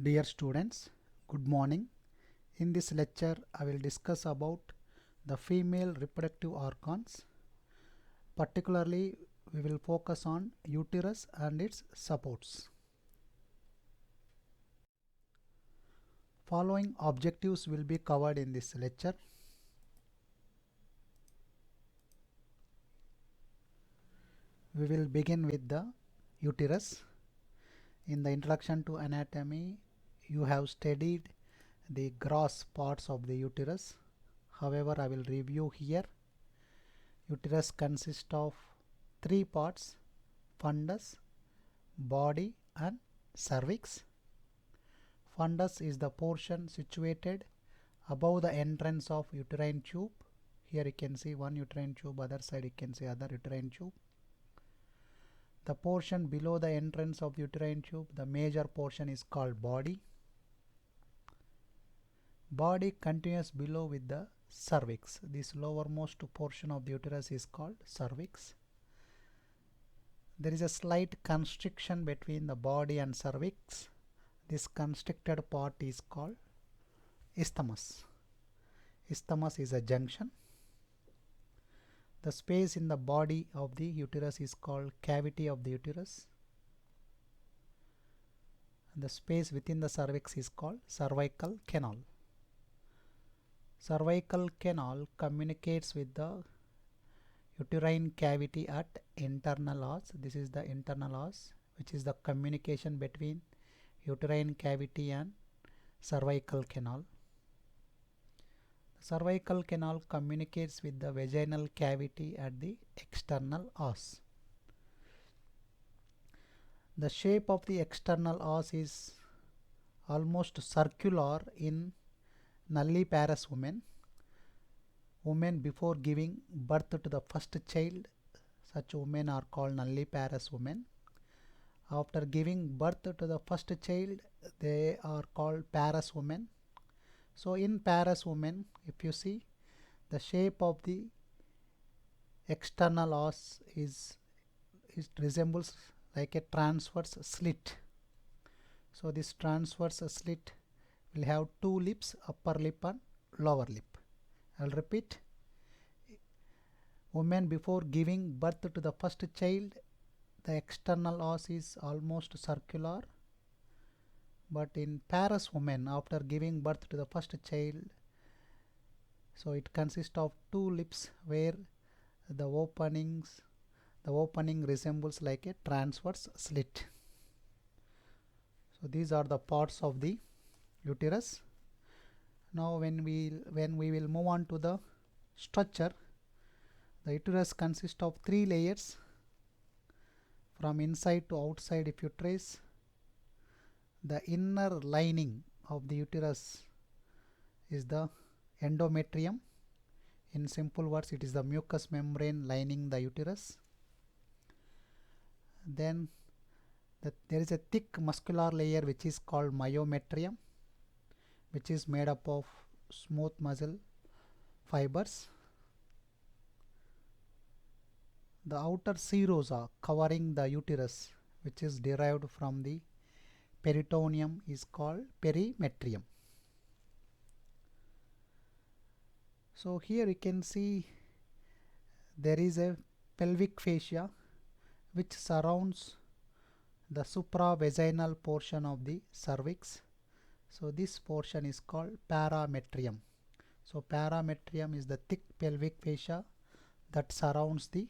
Dear students, good morning. In this lecture, I will discuss about the female reproductive organs. Particularly, we will focus on uterus and its supports. Following objectives will be covered in this lecture. We will begin with the uterus. In the introduction to anatomy, you have studied the gross parts of the uterus. However, I will review here. Uterus consists of three parts: fundus, body and cervix. Fundus is the portion situated above the entrance of uterine tube. Here you can see one uterine tube, other side you can see other uterine tube. The portion below the entrance of uterine tube, the major portion, is called body. Body continues below with the cervix. This lowermost portion of the uterus is called cervix. There is a slight constriction between the body and cervix. This constricted part is called isthmus. Isthmus is a junction. The space in the body of the uterus is called cavity of the uterus. The space within the cervix is called cervical canal. Cervical canal communicates with the uterine cavity at internal os. This is the internal os, which is the communication between uterine cavity and cervical canal. The cervical canal communicates with the vaginal cavity at the external os. The shape of the external os is almost circular in nulliparous women. Women before giving birth to the first child, such women are called nulliparous women. After giving birth to the first child, they are called parous women. So in parous women, if you see, the shape of the external os resembles like a transverse slit. So this transverse slit will have two lips, upper lip and lower lip. I will repeat. Women before giving birth to the first child, the external os is almost circular. But in parous women, after giving birth to the first child, so it consists of two lips where the opening resembles like a transverse slit. So these are the parts of the uterus. Now when we will move on to the structure, the uterus consists of three layers. From inside to outside, if you trace, the inner lining of the uterus is the endometrium. In simple words, it is the mucous membrane lining the uterus. Then there is a thick muscular layer which is called myometrium, which is made up of smooth muscle fibers. The outer serosa covering the uterus, which is derived from the peritoneum, is called perimetrium. So here you can see there is a pelvic fascia which surrounds the supravaginal portion of the cervix. So this portion is called parametrium. So parametrium is the thick pelvic fascia that surrounds the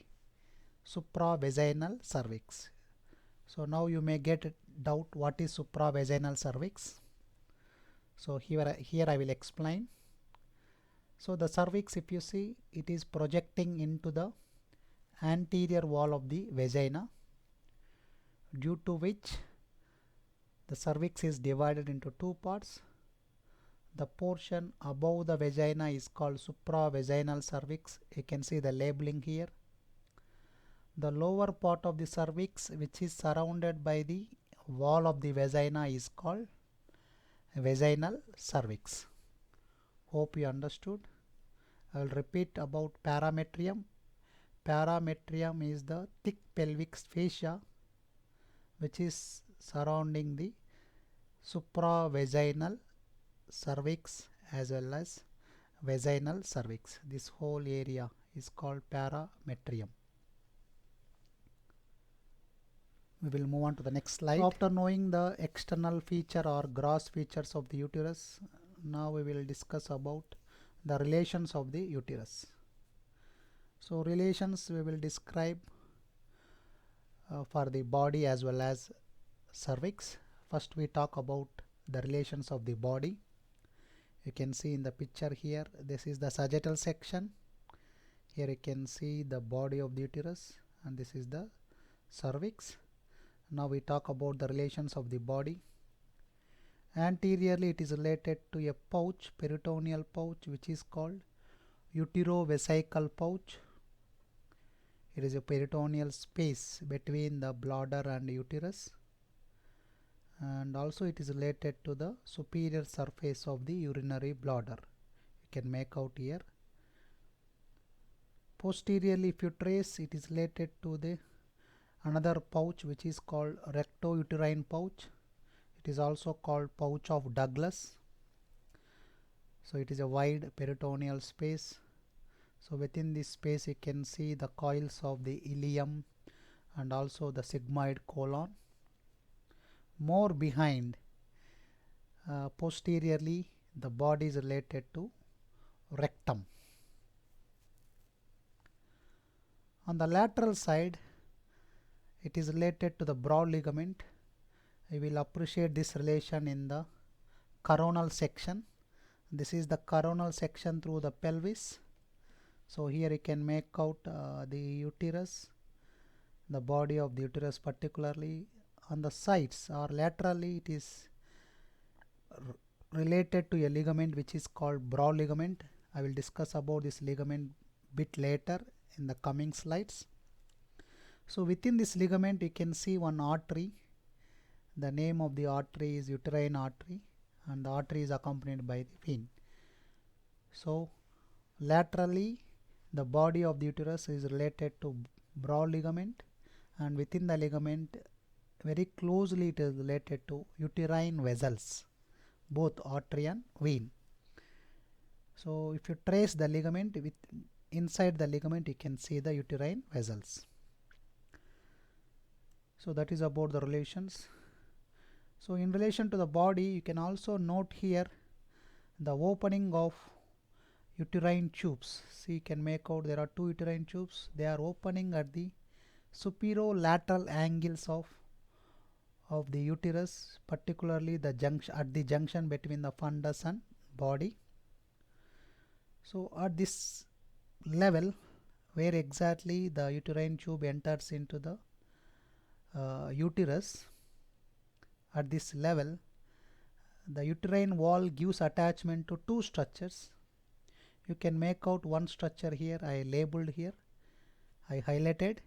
supravaginal cervix. So now you may get a doubt, what is supravaginal cervix? So here I will explain. So the cervix, if you see, it is projecting into the anterior wall of the vagina, due to which the cervix is divided into two parts. The portion above the vagina is called supravaginal cervix. You can see the labeling here. The lower part of the cervix, which is surrounded by the wall of the vagina, is called vaginal cervix. Hope you understood. I will repeat about parametrium. Parametrium is the thick pelvic fascia which is surrounding the supravaginal cervix as well as vaginal cervix. This whole area is called parametrium. We will move on to the next slide. So after knowing the external feature or gross features of the uterus, now we will discuss about the relations of the uterus. So relations we will describe for the body as well as cervix. First we talk about the relations of the body. You can see in the picture here, this is the sagittal section. Here you can see the body of the uterus, and this is the cervix. Now we talk about the relations of the body. Anteriorly it is related to a pouch, peritoneal pouch, which is called uterovesical pouch. It is a peritoneal space between the bladder and uterus, and also it is related to the superior surface of the urinary bladder. You can make out here. Posteriorly, if you trace, it is related to the another pouch which is called rectouterine pouch. It is also called pouch of Douglas. So it is a wide peritoneal space. So within this space you can see the coils of the ileum and also the sigmoid colon. More behind, posteriorly, the body is related to rectum. On the lateral side, it is related to the broad ligament. You will appreciate this relation in the coronal section. This is the coronal section through the pelvis. So here you can make out the uterus, the body of the uterus, particularly on the sides or laterally. It is related to a ligament which is called broad ligament. I will discuss about this ligament bit later in the coming slides. So within this ligament you can see one artery. The name of the artery is uterine artery, and the artery is accompanied by the vein. So laterally the body of the uterus is related to broad ligament, and within the ligament very closely it is related to uterine vessels, both artery and vein. So if you trace the ligament, inside the ligament you can see the uterine vessels. So that is about the relations. So in relation to the body, you can also note here the opening of uterine tubes. See, you can make out there are two uterine tubes. They are opening at the superolateral angles of the uterus, particularly the junction between the fundus and body. So at this level, where exactly the uterine tube enters into the uterus, at this level the uterine wall gives attachment to two structures. You can make out one structure here, I labeled here, I highlighted.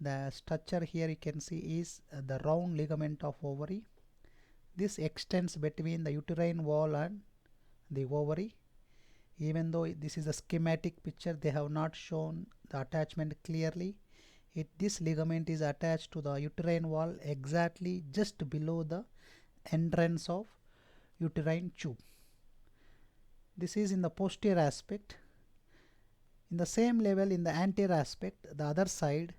The structure here you can see is the round ligament of ovary. This extends between the uterine wall and the ovary. Even though this is a schematic picture, they have not shown the attachment clearly. This ligament is attached to the uterine wall exactly just below the entrance of uterine tube. This is in the posterior aspect. In the same level, in the anterior aspect, the other side,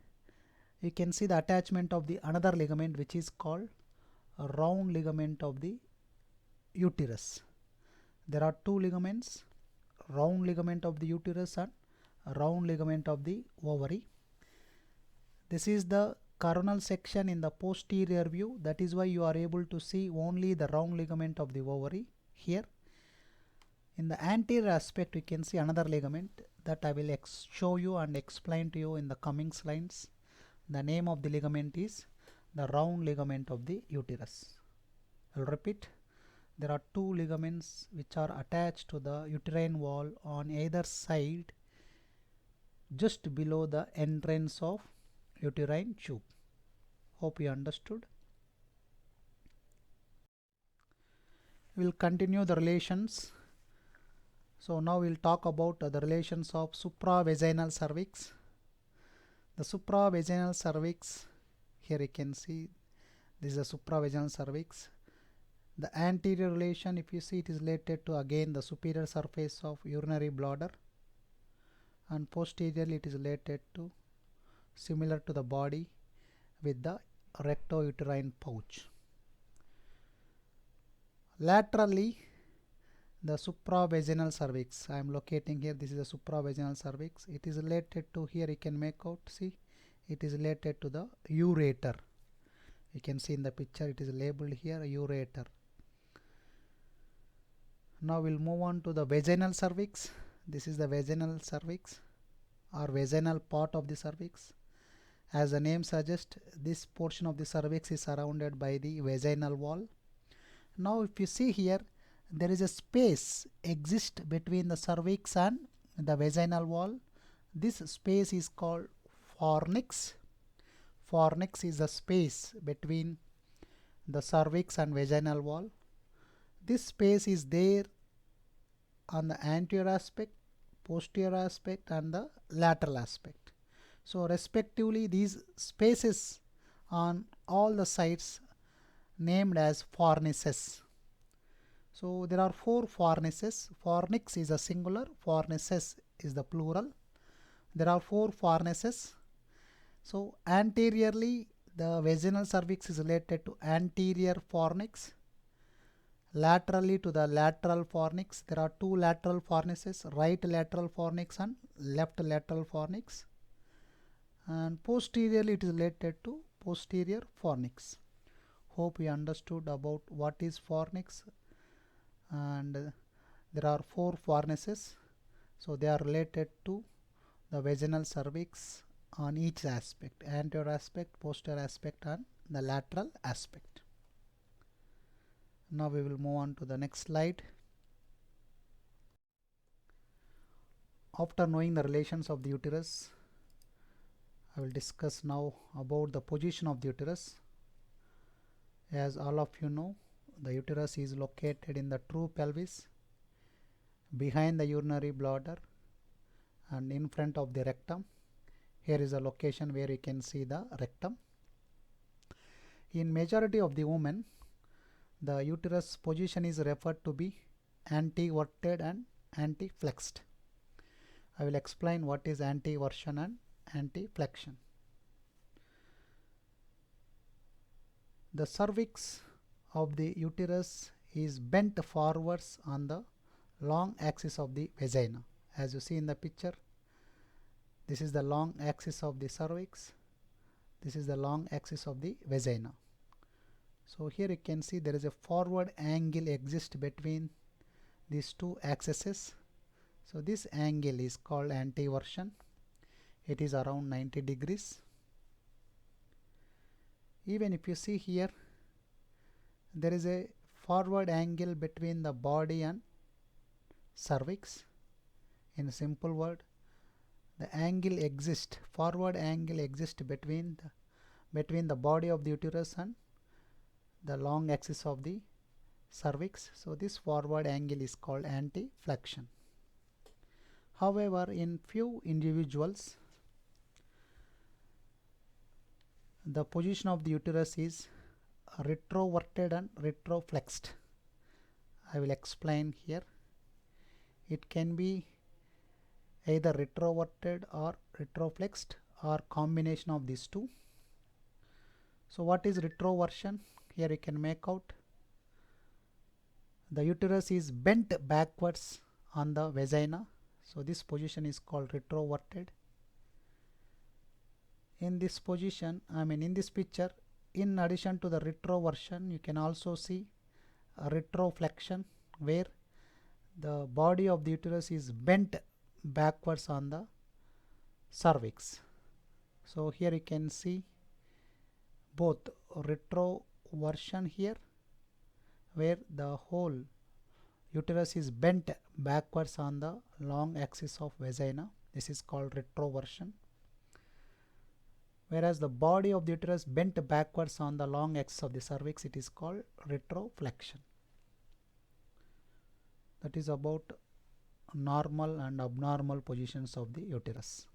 you can see the attachment of the another ligament which is called a round ligament of the uterus. There are two ligaments, round ligament of the uterus and a round ligament of the ovary. This is the coronal section in the posterior view. That is why you are able to see only the round ligament of the ovary here. In the anterior aspect you can see another ligament that I will show you and explain to you in the coming slides. The name of the ligament is the round ligament of the uterus. I will repeat. There are two ligaments which are attached to the uterine wall on either side just below the entrance of uterine tube. Hope you understood. We will continue the relations. So now we will talk about the relations of supravaginal cervix. The supravaginal cervix, here you can see this is a supravaginal cervix. The anterior relation, if you see, it is related to again the superior surface of urinary bladder, and posteriorly it is related to similar to the body with the rectouterine pouch. Laterally, the supravaginal cervix, I am locating here, this is the supravaginal cervix. It is related to, here you can make out, see, it is related to the ureter. You can see in the picture it is labeled here ureter. Now we'll move on to the vaginal cervix. This is the vaginal cervix or vaginal part of the cervix. As the name suggests, this portion of the cervix is surrounded by the vaginal wall. Now if you see here, there is a space exists between the cervix and the vaginal wall. This space is called fornix. Fornix is the space between the cervix and vaginal wall. This space is there on the anterior aspect, posterior aspect and the lateral aspect. So respectively these spaces on all the sides named as fornices. So there are 4 fornices. Fornix is a singular, fornices is the plural. There are 4 fornices. So anteriorly the vaginal cervix is related to anterior fornix. Laterally to the lateral fornix, there are 2 lateral fornices, right lateral fornix and left lateral fornix. And posteriorly it is related to posterior fornix. Hope you understood about what is fornix. And there are 4 fornices, so they are related to the vaginal cervix on each aspect, anterior aspect, posterior aspect and the lateral aspect. Now we will move on to the next slide. After knowing the relations of the uterus, I will discuss now about the position of the uterus. As all of you know, the uterus is located in the true pelvis, behind the urinary bladder and in front of the rectum. Here is a location where you can see the rectum. In majority of the women, the uterus position is referred to be anteverted and anteflexed. I will explain what is anteversion and anteflexion. The cervix of the uterus is bent forwards on the long axis of the vagina. As you see in the picture, this is the long axis of the cervix, this is the long axis of the vagina. So here you can see there is a forward angle exists between these 2 axes. So this angle is called anteversion. It is around 90 degrees. Even if you see here, there is a forward angle between the body and cervix. In a simple word, the angle exists, forward angle exists between the body of the uterus and the long axis of the cervix. So this forward angle is called anteflexion. However, in few individuals, the position of the uterus is retroverted and retroflexed. I will explain here. It can be either retroverted or retroflexed or combination of these 2. So what is retroversion? Here you can make out the uterus is bent backwards on the vagina. So this position is called retroverted. In this position, in this picture, in addition to the retroversion, you can also see a retroflexion where the body of the uterus is bent backwards on the cervix. So here you can see both retroversion here where the whole uterus is bent backwards on the long axis of vagina. This is called retroversion. Whereas the body of the uterus bent backwards on the long axis of the cervix, it is called retroflexion. That is about normal and abnormal positions of the uterus.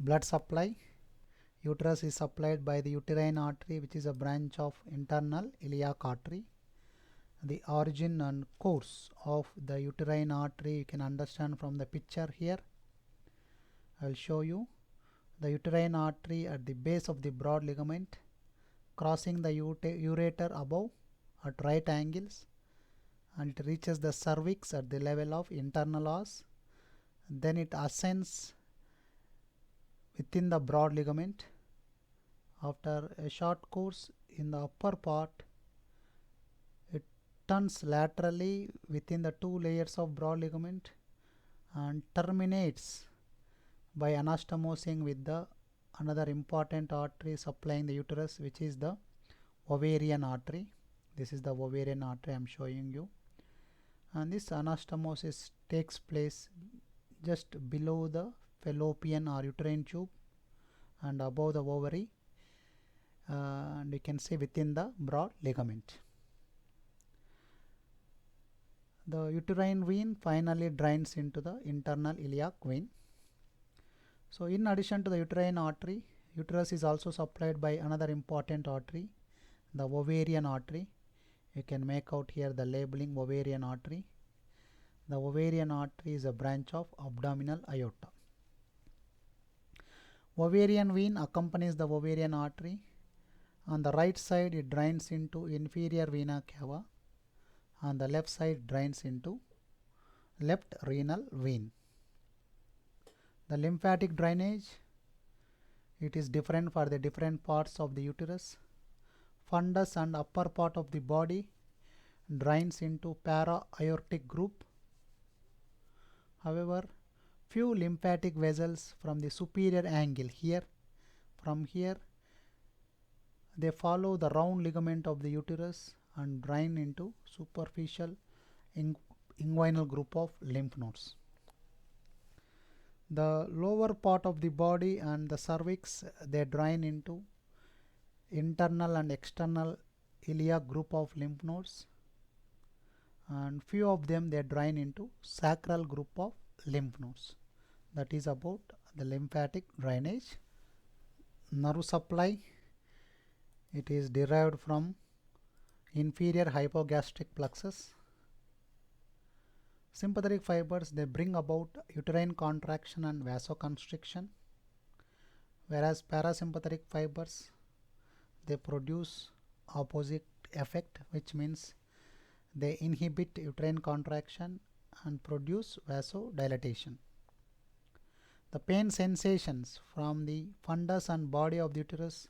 Blood supply. Uterus is supplied by the uterine artery, which is a branch of internal iliac artery, the origin and course of the uterine artery you can understand from the picture here. I will show you the uterine artery at the base of the broad ligament, crossing the ureter above at right angles, and it reaches the cervix at the level of internal os. Then it ascends within the broad ligament. After a short course in the upper part, it turns laterally within the two layers of broad ligament and terminates by anastomosing with the another important artery supplying the uterus, which is the ovarian artery. This is the ovarian artery I am showing you, and this anastomosis takes place just below the fallopian or uterine tube and above the ovary, and you can see within the broad ligament. The uterine vein finally drains into the internal iliac vein. So in addition to the uterine artery, uterus is also supplied by another important artery, the ovarian artery. You can make out here the labeling ovarian artery. The ovarian artery is a branch of abdominal aorta. Ovarian vein accompanies the ovarian artery. On the right side it drains into inferior vena cava. On the left side drains into left renal vein. The lymphatic drainage, it is different for the different parts of the uterus. Fundus and upper part of the body drains into para-aortic group. However, few lymphatic vessels from the superior angle here, from here, they follow the round ligament of the uterus and drain into superficial inguinal group of lymph nodes. The lower part of the body and the cervix, they drain into internal and external iliac group of lymph nodes, and few of them they drain into sacral group of lymph nodes. That is about the lymphatic drainage. Nerve supply, it is derived from inferior hypogastric plexus. Sympathetic fibers, they bring about uterine contraction and vasoconstriction, whereas parasympathetic fibers, they produce opposite effect, which means they inhibit uterine contraction and produce vasodilatation. The pain sensations from the fundus and body of the uterus,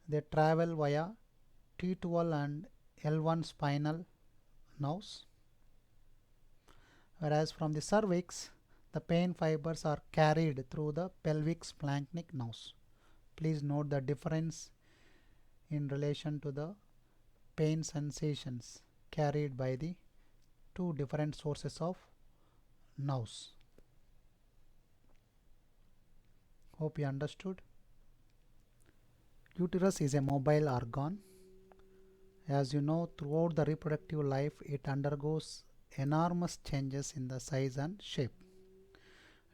they travel via T12 and L1 spinal nerves, whereas from the cervix, the pain fibers are carried through the pelvic splanchnic nerves. Please note the difference in relation to the pain sensations carried by the two different sources of nerves. Hope you understood. Uterus is a mobile organ. As you know, throughout the reproductive life, it undergoes enormous changes in the size and shape.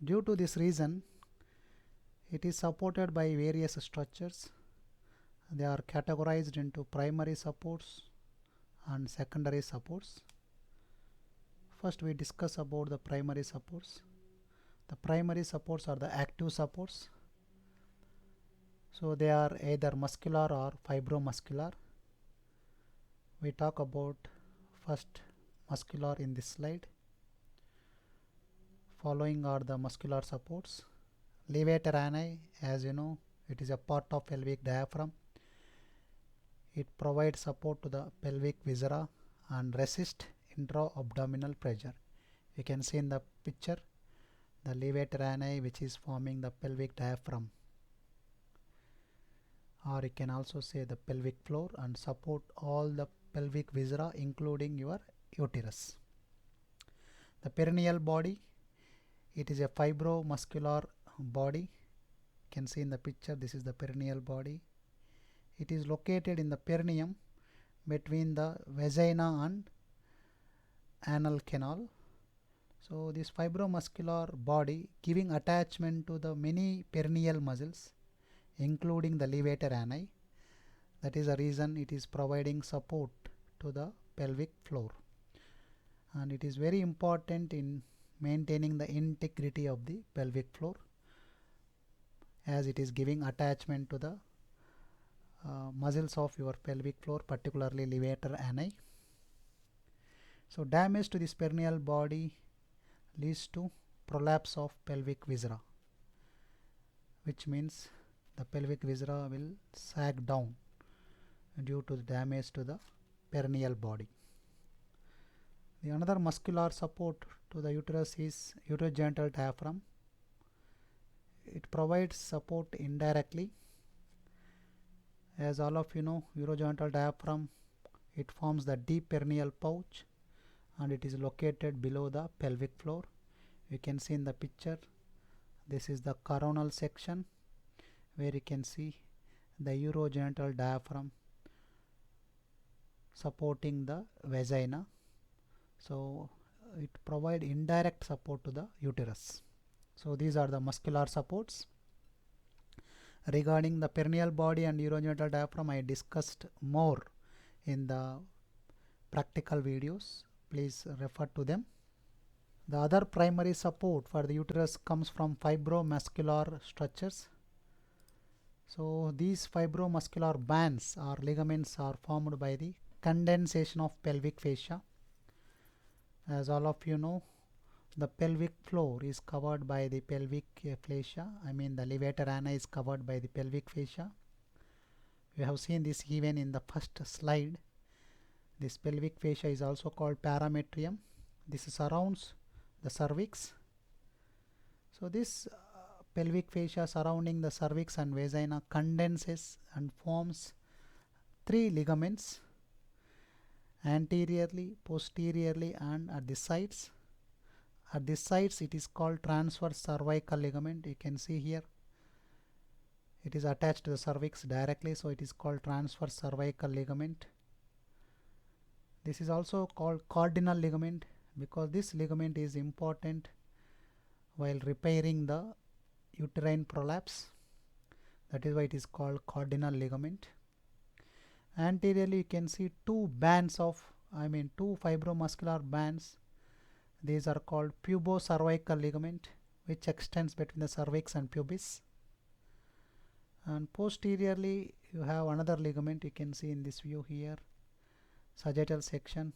Due to this reason, it is supported by various structures. They are categorized into primary supports and secondary supports. First, we discuss about the primary supports. The primary supports are the active supports. So they are either muscular or fibromuscular. We talk about first muscular in this slide. Following are the muscular supports. Levator ani, as you know, it is a part of pelvic diaphragm. It provides support to the pelvic viscera and resist intra-abdominal pressure. You can see in the picture the levator ani, which is forming the pelvic diaphragm, or you can also say the pelvic floor, and support all the pelvic viscera including your uterus. The perineal body, it is a fibromuscular body. You can see in the picture, this is the perineal body. It is located in the perineum between the vagina and anal canal. So this fibromuscular body giving attachment to the many perineal muscles including the levator ani. That is the reason it is providing support to the pelvic floor, and it is very important in maintaining the integrity of the pelvic floor, as it is giving attachment to the muscles of your pelvic floor, particularly levator ani. So damage to this perineal body leads to prolapse of pelvic viscera, which means the pelvic viscera will sag down due to the damage to the perineal body. The another muscular support to the uterus is urogenital diaphragm. It provides support indirectly. As all of you know, urogenital diaphragm, it forms the deep perineal pouch and it is located below the pelvic floor. You can see in the picture, this is the coronal section where you can see the urogenital diaphragm supporting the vagina. So it provides indirect support to the uterus. So these are the muscular supports. Regarding the perineal body and urogenital diaphragm, I discussed more in the practical videos. Please refer to them. The other primary support for the uterus comes from fibromuscular structures. So these fibromuscular bands or ligaments are formed by the condensation of pelvic fascia. As all of you know, the pelvic floor is covered by the pelvic fascia. I mean the levator ani is covered by the pelvic fascia. We have seen this even in the first slide. This pelvic fascia is also called parametrium. This surrounds the cervix. So this pelvic fascia surrounding the cervix and vagina condenses and forms three ligaments: anteriorly, posteriorly, and at the sides. At the sides it is called transverse cervical ligament. You can see here it is attached to the cervix directly, so it is called transverse cervical ligament. This is also called cardinal ligament because this ligament is important while repairing the uterine prolapse. That is why it is called cardinal ligament. Anteriorly you can see two fibromuscular bands. These are called pubocervical ligament, which extends between the cervix and pubis. And posteriorly you have another ligament. You can see in this view here, sagittal section.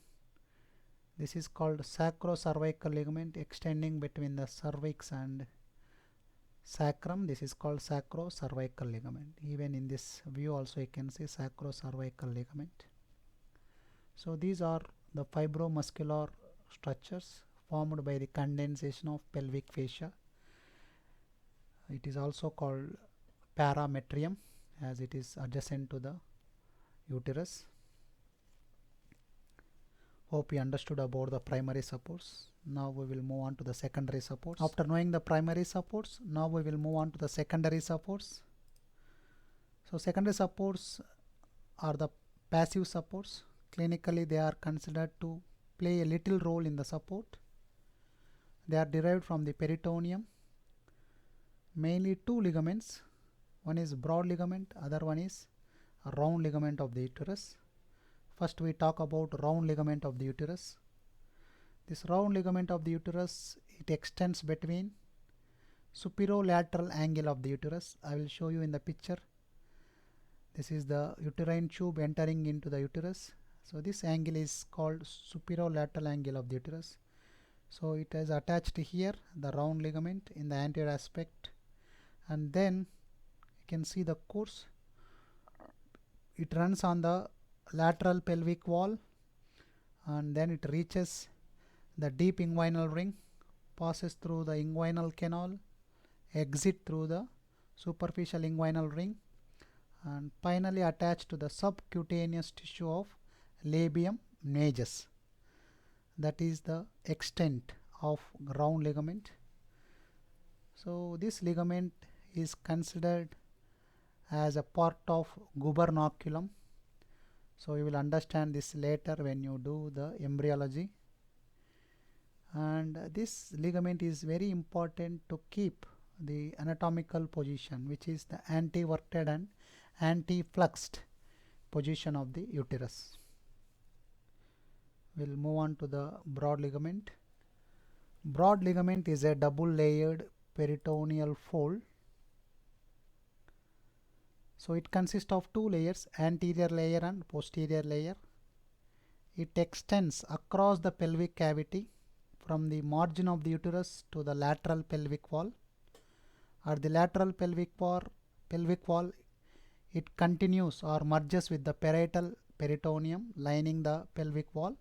This is called sacrocervical ligament, extending between the cervix and sacrum. This is called sacrocervical ligament. Even in this view also you can see sacrocervical ligament. So these are the fibromuscular structures formed by the condensation of pelvic fascia. It is also called parametrium as it is adjacent to the uterus. Hope you understood about the primary supports. Now we will move on to the secondary supports. After knowing the primary supports, now we will move on to the secondary supports. So secondary supports are the passive supports. Clinically they are considered to play a little role in the support. They are derived from the peritoneum. Mainly two ligaments. One is broad ligament, other one is a round ligament of the uterus. First we talk about round ligament of the uterus. This round ligament of the uterus, it extends between superolateral angle of the uterus. I will show you in the picture. This is the uterine tube entering into the uterus. So this angle is called superolateral angle of the uterus. So it is attached here, the round ligament in the anterior aspect, and then you can see the course. It runs on the lateral pelvic wall and then it reaches the deep inguinal ring, passes through the inguinal canal, exit through the superficial inguinal ring, and finally attached to the subcutaneous tissue of labium majus. That is the extent of round ligament. So this ligament is considered as a part of gubernaculum. So you will understand this later when you do the embryology. And this ligament is very important to keep the anatomical position, which is the anteverted and anteflexed position of the uterus. we'll move on to the broad ligament. Broad ligament is a double layered peritoneal fold. So it consists of two layers, anterior layer and posterior layer. It extends across the pelvic cavity from the margin of the uterus to the lateral pelvic wall. At the lateral pelvic wall, it continues or merges with the parietal peritoneum lining the pelvic wall.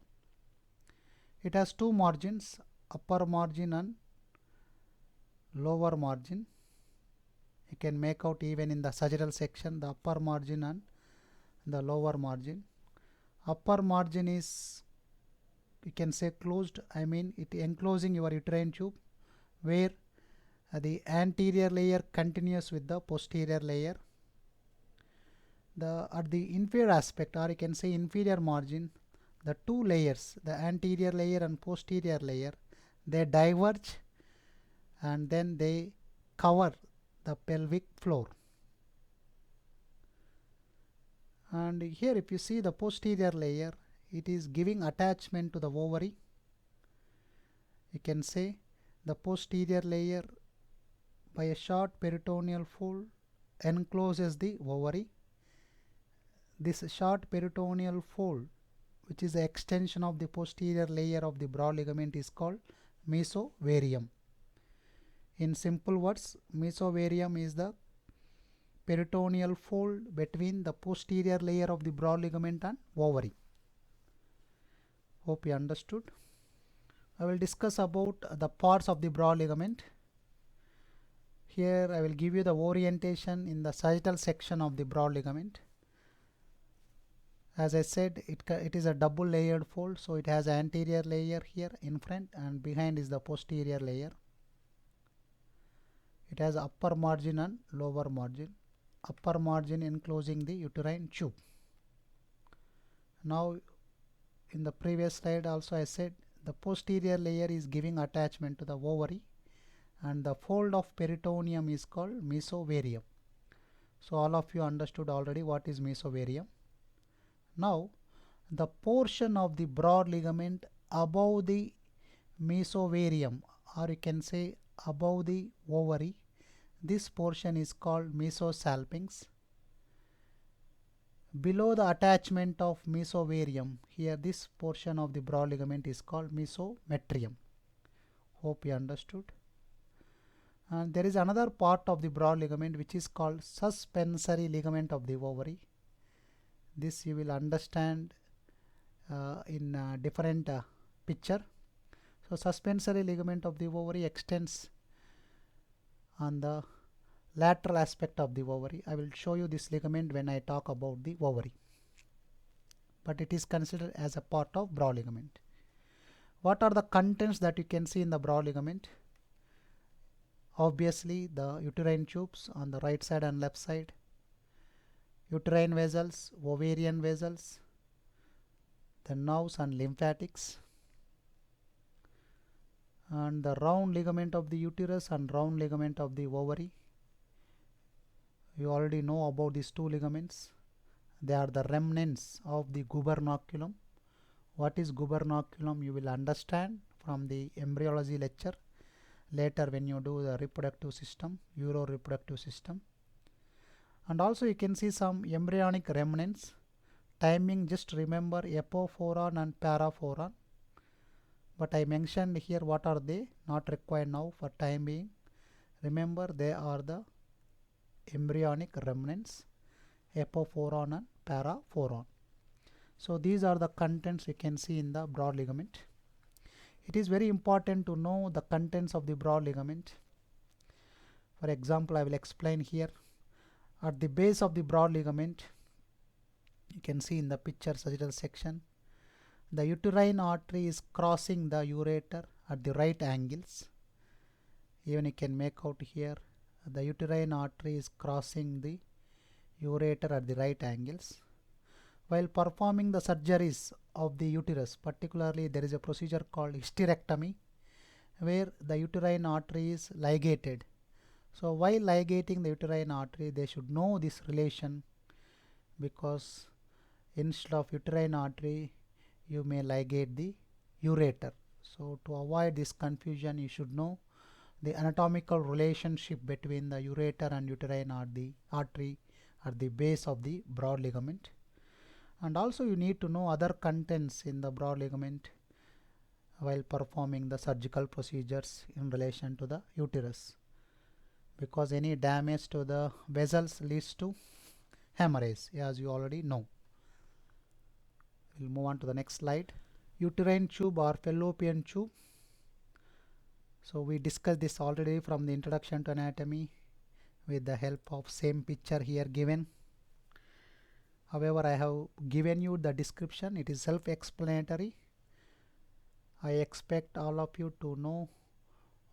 It has two margins, upper margin and lower margin. You can make out even in the sagittal section the upper margin and the lower margin. Upper margin is, you can say, closed, I mean it enclosing your uterine tube, where the anterior layer continues with the posterior layer. At the inferior aspect, or you can say inferior margin, the two layers, the anterior layer and posterior layer, they diverge and then they cover the pelvic floor. And here if you see the posterior layer, it is giving attachment to the ovary. You can say the posterior layer by a short peritoneal fold encloses the ovary. This short peritoneal fold, which is the extension of the posterior layer of the broad ligament, is called mesovarium. In simple words, mesovarium is the peritoneal fold between the posterior layer of the broad ligament and ovary. Hope you understood. I will discuss about the parts of the broad ligament. Here I will give you the orientation in the sagittal section of the broad ligament. As I said, it is a double layered fold, so it has an anterior layer here in front and behind is the posterior layer. It has upper margin and lower margin. Upper margin enclosing the uterine tube. Now in the previous slide also I said the posterior layer is giving attachment to the ovary and the fold of peritoneum is called mesovarium. So all of you understood already what is mesovarium. Now the portion of the broad ligament above the mesovarium, or you can say above the ovary, this portion is called mesosalpinx. Below the attachment of mesovarium, here this portion of the broad ligament is called mesometrium. Hope you understood. And there is another part of the broad ligament which is called suspensory ligament of the ovary. This you will understand in a different picture. So suspensory ligament of the ovary extends on the lateral aspect of the ovary. I will show you this ligament when I talk about the ovary, but it is considered as a part of broad ligament. What are the contents that you can see in the broad ligament? Obviously the uterine tubes on the right side and left side, uterine vessels, ovarian vessels, the nerves and lymphatics, and the round ligament of the uterus and round ligament of the ovary. You already know about these two ligaments. They are the remnants of the gubernaculum. What is gubernaculum you will understand from the embryology lecture later when you do the reproductive system, uroreproductive system. And also you can see some embryonic remnants. Timing, just remember apophoron and paraphoron. But I mentioned here what are they, not required now for time being. Remember they are the embryonic remnants, apophoron and paraphoron. So these are the contents you can see in the broad ligament. It is very important to know the contents of the broad ligament. For example, I will explain here. At the base of the broad ligament, you can see in the picture sagittal section, the uterine artery is crossing the ureter at the right angles. Even you can make out here the uterine artery is crossing the ureter at the right angles. While performing the surgeries of the uterus, particularly there is a procedure called hysterectomy where the uterine artery is ligated. So while ligating the uterine artery, they should know this relation, because instead of uterine artery you may ligate the ureter. So to avoid this confusion, you should know the anatomical relationship between the ureter and uterine artery at the base of the broad ligament. And also you need to know other contents in the broad ligament while performing the surgical procedures in relation to the uterus, because any damage to the vessels leads to hemorrhage, as you already know. We'll move on to the next slide. Uterine tube or fallopian tube. So we discussed this already from the introduction to anatomy with the help of same picture here given. However, I have given you the description. It is self-explanatory. I expect all of you to know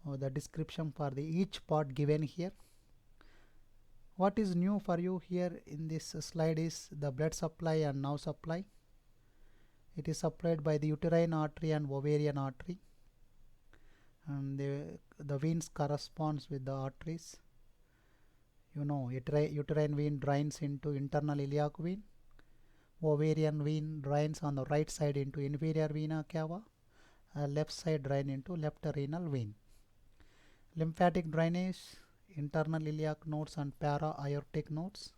the description for the each part given here. What is new for you here in this slide is the blood supply and nerve supply. It is supplied by the uterine artery and ovarian artery, and the veins corresponds with the arteries. You know, uterine vein drains into internal iliac vein. Ovarian vein drains on the right side into inferior vena cava. Left side drain into left renal vein. Lymphatic drainage, internal iliac nodes and para-aortic nodes.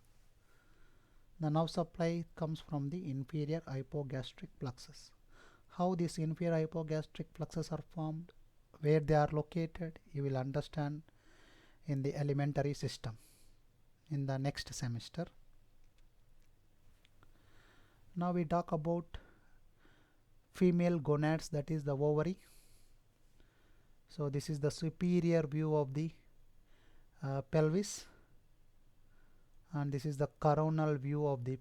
The nerve supply comes from the inferior hypogastric plexus. How these inferior hypogastric plexus are formed, where they are located, you will understand in the elementary system in the next semester. Now we talk about female gonads, that is the ovary. So this is the superior view of the pelvis, and this is the coronal view of the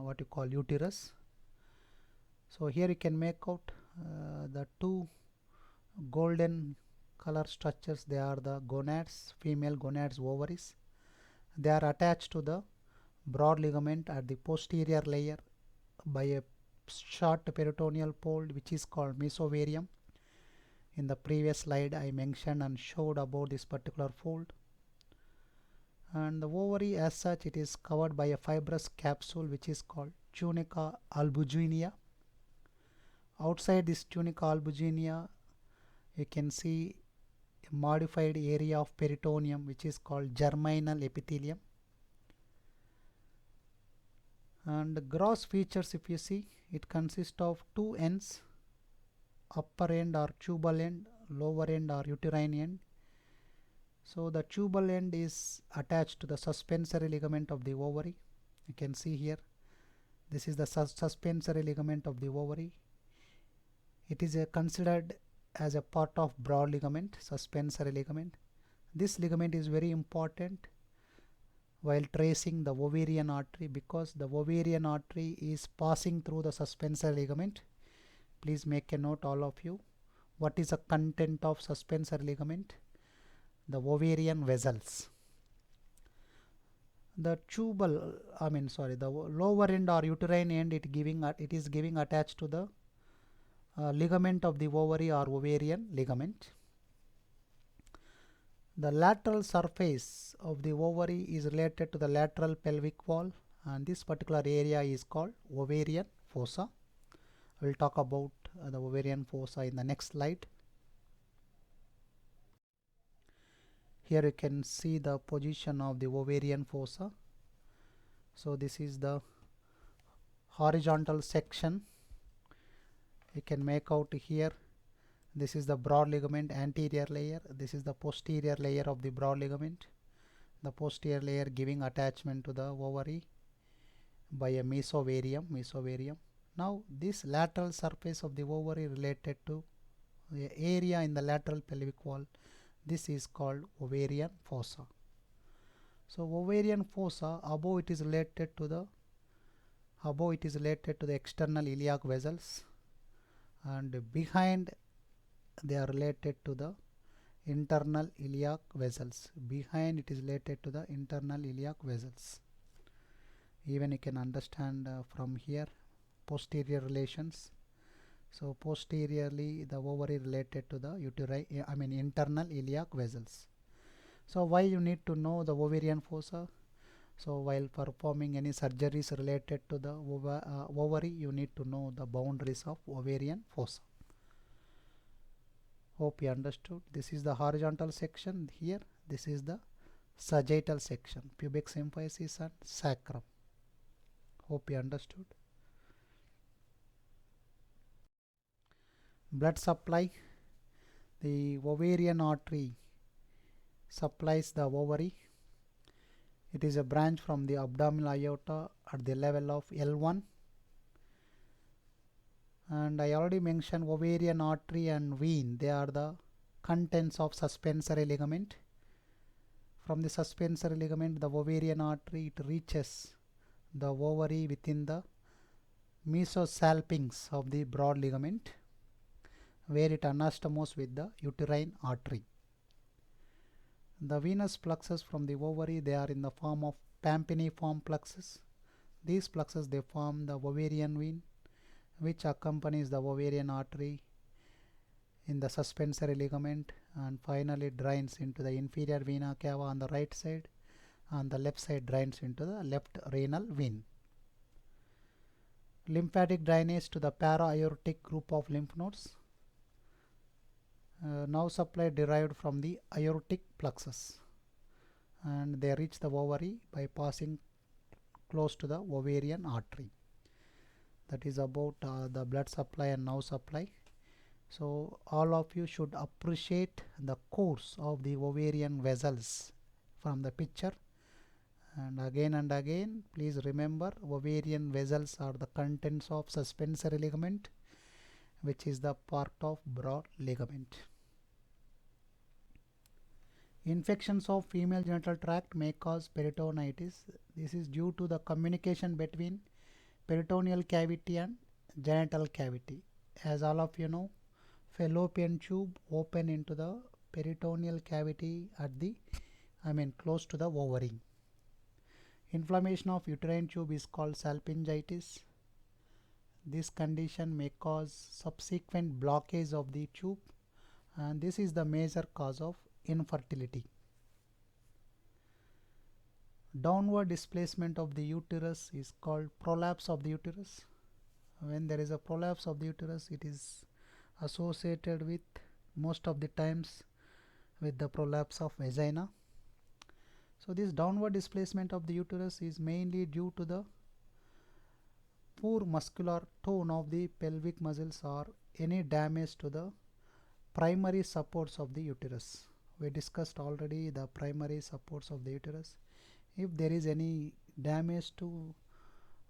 what you call uterus. So here you can make out the two golden color structures. They are the gonads, female gonads, ovaries. They are attached to the broad ligament at the posterior layer by a short peritoneal fold which is called mesovarium. In the previous slide I mentioned and showed about this particular fold. And the ovary as such, it is covered by a fibrous capsule which is called tunica albuginea. Outside this tunica albuginea you can see a modified area of peritoneum which is called germinal epithelium. And the gross features, if you see, it consists of two ends, upper end or tubal end, lower end or uterine end. So the tubal end is attached to the suspensory ligament of the ovary. You can see here, this is the suspensory ligament of the ovary. It is considered as a part of broad ligament, suspensory ligament. This ligament is very important while tracing the ovarian artery, because the ovarian artery is passing through the suspensory ligament. Please make a note, all of you. What is the content of suspensory ligament? The ovarian vessels. The the lower end or uterine end, it is giving attached to the ligament of the ovary or ovarian ligament. The lateral surface of the ovary is related to the lateral pelvic wall, and this particular area is called ovarian fossa. We will talk about the ovarian fossa in the next slide. Here you can see the position of the ovarian fossa. So this is the horizontal section. You can make out here, this is the broad ligament anterior layer, this is the posterior layer of the broad ligament. The posterior layer giving attachment to the ovary by a mesovarium. Now this lateral surface of the ovary related to the area in the lateral pelvic wall, this is called ovarian fossa. So ovarian fossa, above it is related to the external iliac vessels, and behind they are related to the internal iliac vessels. Behind it is related to the internal iliac vessels. Even you can understand from here posterior relations. So posteriorly the ovary related to the internal iliac vessels. So why you need to know the ovarian fossa? So while performing any surgeries related to the ovary, you need to know the boundaries of ovarian fossa. Hope you understood. This is the horizontal section here. This is the sagittal section, pubic symphysis and sacrum. Hope you understood. Blood supply. The ovarian artery supplies the ovary. It is a branch from the abdominal aorta at the level of L1. And I already mentioned ovarian artery and vein. They are the contents of suspensory ligament. From the suspensory ligament, the ovarian artery, it reaches the ovary within the mesosalpinx of the broad ligament, where it anastomoses with the uterine artery. The venous fluxes from the ovary, they are in the form of Pampiniform fluxes. These fluxes, they form the ovarian vein, which accompanies the ovarian artery in the suspensory ligament and finally drains into the inferior vena cava on the right side, and the left side drains into the left renal vein. Lymphatic drainage to the para-aortic group of lymph nodes. Nerve supply derived from the aortic plexus, and they reach the ovary by passing close to the ovarian artery. That is about the blood supply and nerve supply. So all of you should appreciate the course of the ovarian vessels from the picture, and again please remember, ovarian vessels are the contents of suspensory ligament, which is the part of broad ligament. Infections of female genital tract may cause peritonitis. This is due to the communication between peritoneal cavity and genital cavity. As all of you know, fallopian tube open into the peritoneal cavity at the close to the ovary. Inflammation of uterine tube is called salpingitis. This condition may cause subsequent blockage of the tube, and this is the major cause of infertility. Downward displacement of the uterus is called prolapse of the uterus. When there is a prolapse of the uterus, it is associated with, most of the times, with the prolapse of vagina. So this downward displacement of the uterus is mainly due to the poor muscular tone of the pelvic muscles or any damage to the primary supports of the uterus. We discussed already the primary supports of the uterus. If there is any damage to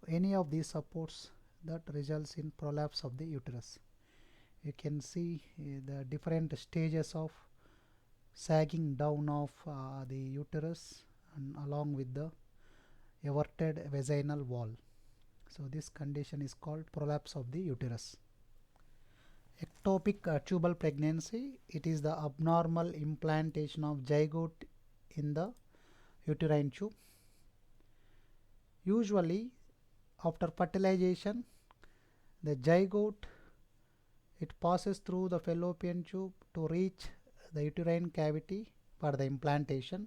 any of these supports, that results in prolapse of the uterus. You can see the different stages of sagging down of the uterus and along with the everted vaginal wall. So this condition is called prolapse of the uterus. Ectopic tubal pregnancy, it is the abnormal implantation of zygote in the uterine tube. Usually after fertilization, the zygote, it passes through the fallopian tube to reach the uterine cavity for the implantation.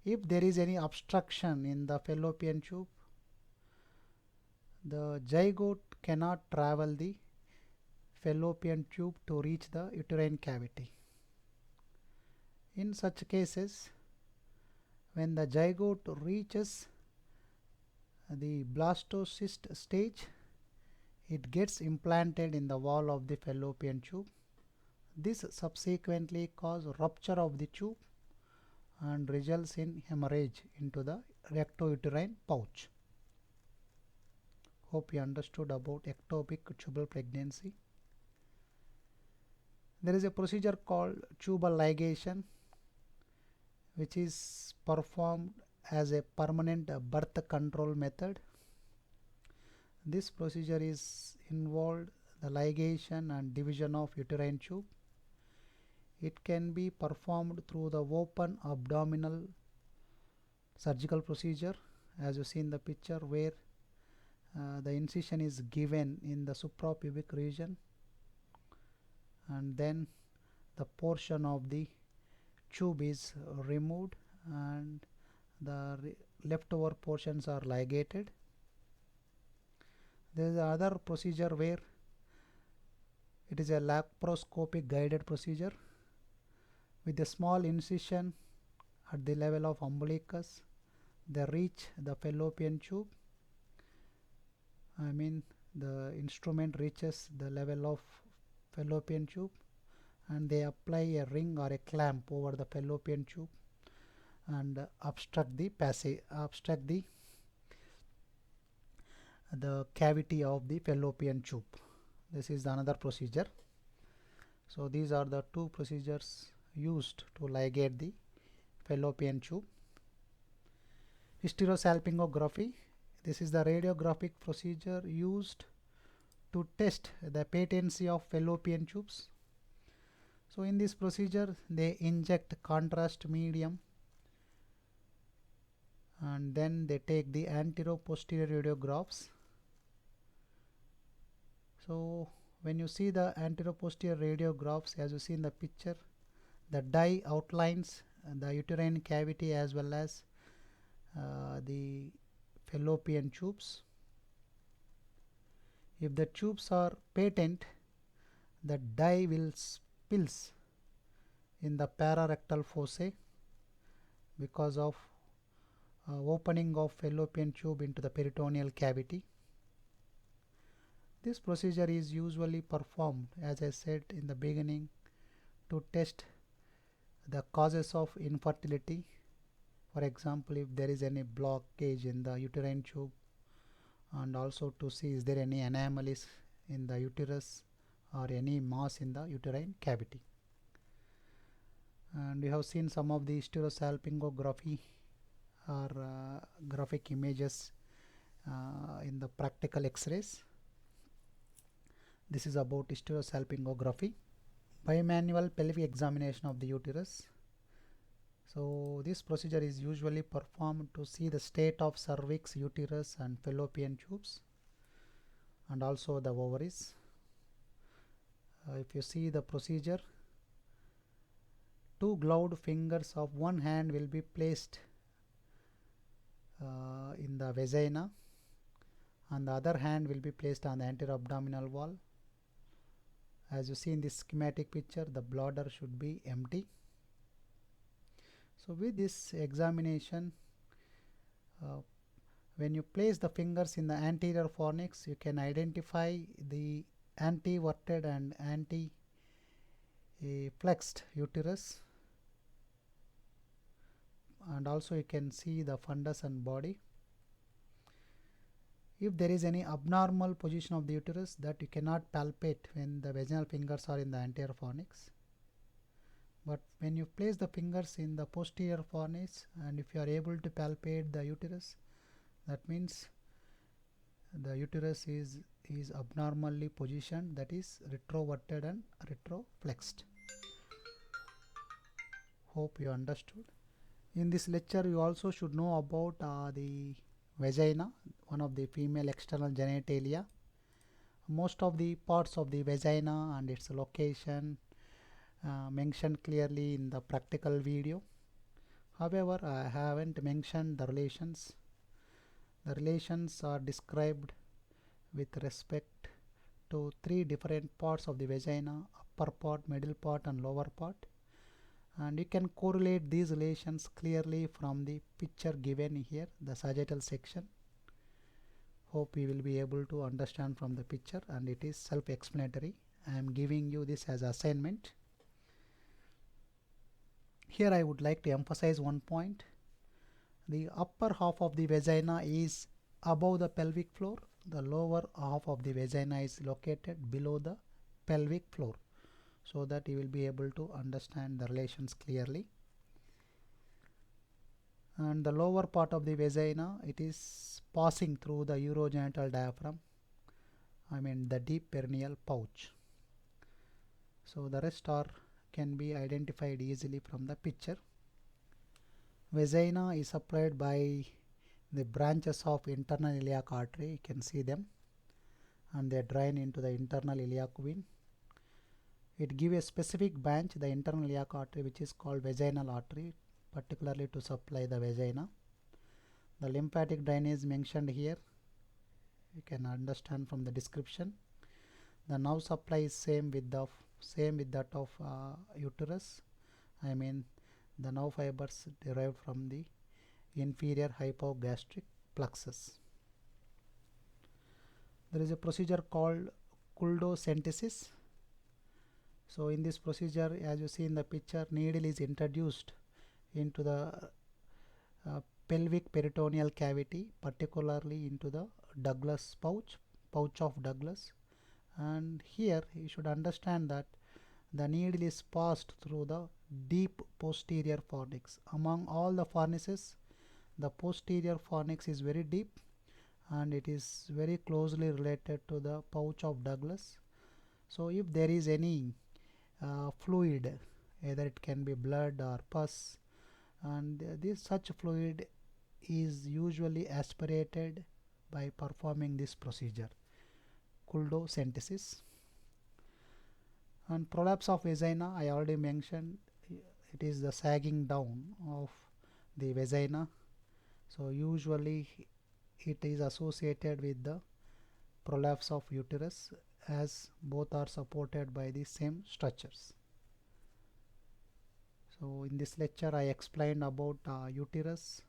If there is any obstruction in the fallopian tube, the zygote cannot travel the fallopian tube to reach the uterine cavity. In such cases, when the zygote reaches the blastocyst stage, it gets implanted in the wall of the fallopian tube. This subsequently causes rupture of the tube and results in hemorrhage into the rectouterine pouch. Hope you understood about ectopic tubal pregnancy. There is a procedure called tubal ligation, which is performed as a permanent birth control method. This procedure is involved the ligation and division of uterine tube. It can be performed through the open abdominal surgical procedure, as you see in the picture, where the incision is given in the suprapubic region, and then the portion of the tube is removed and the leftover portions are ligated. There is another procedure where it is a laparoscopic guided procedure with a small incision at the level of umbilicus. They reach the fallopian tube. The instrument reaches the level of fallopian tube, and they apply a ring or a clamp over the fallopian tube and obstruct the cavity of the fallopian tube. This is another procedure. So these are the two procedures used to ligate the fallopian tube. Hysterosalpingography. This is the radiographic procedure used to test the patency of fallopian tubes. So in this procedure, they inject contrast medium and then they take the antero-posterior radiographs. So when you see the antero-posterior radiographs, as you see in the picture, the dye outlines the uterine cavity as well as the fallopian tubes. If the tubes are patent, the dye will spills in the pararectal fossa because of opening of fallopian tube into the peritoneal cavity. This procedure is usually performed, as I said in the beginning, to test the causes of infertility. For example, if there is any blockage in the uterine tube, and also to see is there any anomalies in the uterus or any mass in the uterine cavity. And we have seen some of the hysterosalpingography or graphic images in the practical x-rays. This is about hysterosalpingography. Bimanual pelvic examination of the uterus. So this procedure is usually performed to see the state of cervix, uterus and fallopian tubes and also the ovaries. If you see the procedure, two gloved fingers of one hand will be placed in the vagina and the other hand will be placed on the anterior abdominal wall. As you see in this schematic picture, the bladder should be empty. So with this examination, when you place the fingers in the anterior fornix, you can identify the anteverted and anti-flexed uterus, and also you can see the fundus and body. If there is any abnormal position of the uterus that you cannot palpate when the vaginal fingers are in the anterior fornix, but when you place the fingers in the posterior fornix and if you are able to palpate the uterus, that means the uterus is abnormally positioned, that is retroverted and retroflexed. Hope you understood. In this lecture you also should know about the vagina, one of the female external genitalia. Most of the parts of the vagina and its location mentioned clearly in the practical video. However, I haven't mentioned the relations. The relations are described with respect to three different parts of the vagina: upper part, middle part and lower part. And you can correlate these relations clearly from the picture given here, the sagittal section. Hope you will be able to understand from the picture, and it is self-explanatory. I am giving you this as assignment. Here I would like to emphasize one point. The upper half of the vagina is above the pelvic floor. The lower half of the vagina is located below the pelvic floor, so that you will be able to understand the relations clearly. And the lower part of the vagina, it is passing through the urogenital diaphragm, the deep perineal pouch. So the rest can be identified easily from the picture. Vagina is supplied by the branches of internal iliac artery. You can see them, and they drain into the internal iliac vein. It gives a specific branch, the internal iliac artery, which is called vaginal artery, particularly to supply the vagina. The lymphatic drainage mentioned here, you can understand from the description. The nerve supply is same with that of uterus. I mean, the nerve fibers derived from the inferior hypogastric plexus. There is a procedure called culdocentesis. So in this procedure, as you see in the picture, needle is introduced into the pelvic peritoneal cavity, particularly into the Douglas pouch of Douglas. And here you should understand that the needle is passed through the deep posterior fornix. Among all the fornices, the posterior fornix is very deep, and it is very closely related to the pouch of Douglas. So if there is any fluid, either it can be blood or pus, and this such fluid is usually aspirated by performing this procedure, culdocentesis. And prolapse of vagina, I already mentioned, it is the sagging down of the vagina. So usually it is associated with the prolapse of uterus, as both are supported by the same structures. So in this lecture I explained about uterus,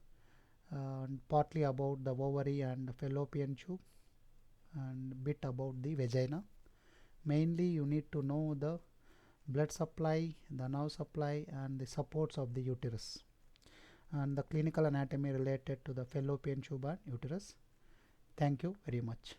and partly about the ovary and fallopian tube, and bit about the vagina. Mainly you need to know the blood supply, the nerve supply, and the supports of the uterus, and the clinical anatomy related to the fallopian tube and uterus. Thank you very much.